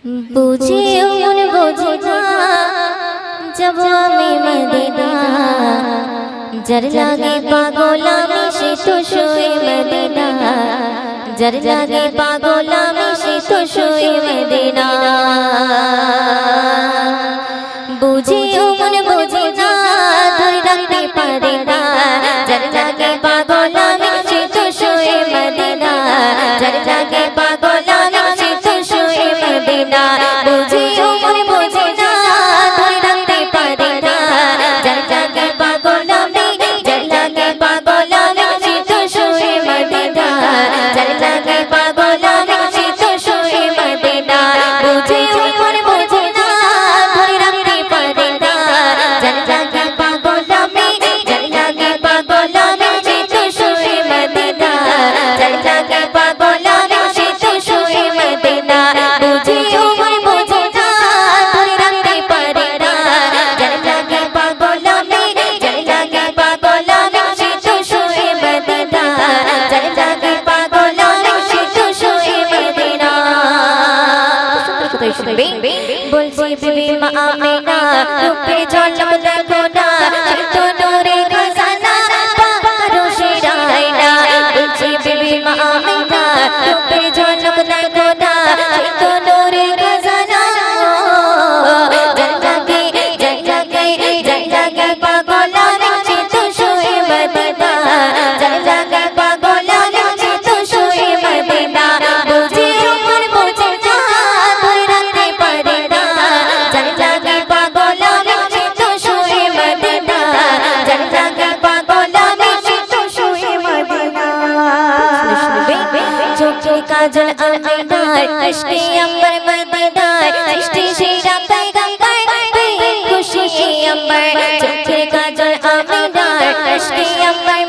বুঝে মন বোঝে না যাব আমি মদিনা যার লাগে পাগল আমি সে তো শুয়ে মদিনা যার লাগে পাগল আমি সে তো শুয়ে মদিনা বুঝে মন বোঝে না ধরে রাখতে পারে না যার লাগে পাগল আমি সে তো শুয়ে মদিনা যার লাগে পাগল আমি সে তো শুয়ে মদিনা বুঝে মন বোঝে না ধরে রাখতে পারে না যার লাগে পাগল আমি যার লাগে পাগল আমি সে তো শুয়ে মদিনা যার লাগে পাগল আমি সে তো শুয়ে মদিনা বুঝে মন বোঝে না ধরে রাখতে পারে না যার লাগে পাগল আমি যার লাগে পাগল আমি সে তো শুয়ে মদিনা যার লাগে পাগল আমি সে তো শুয়ে মদিনা বুঝে মন বোঝে না ধরে রাখতে পারে না যার লাগে পাগল আমি যার লাগে পাগল আমি সে তো শুয়ে মদিনা যার লাগে পাগল আমি সে তো শুয়ে মদিনা বলছি বিবি মা আমিনা রূপে ঝলক দেখো না সে তো নূরে খজানা পারো সে রায়না বলছি বিবি মা আমিনা রূপে ঝলক দেখো না সে তো নূরে খজানা যার লাগে পাগল আমি সে তো শুয়ে মদিনা যার লাগে পাগল আমি সে তো শুয়ে মদিনা বুঝে মন বোঝে না ধরে রাখতে পারে না যার লাগে পাগল আমি সে তো শুয়ে মদিনা যার লাগে পাগল আমি সে তো শুয়ে মদিনা চোখে কাজল আমিনার ইশকে আম্বার মদিনার সৃষ্টি সেরা পয়গম্বর খুশি আম্বার চোখে কাজল আমিনার ইশকে আম্বার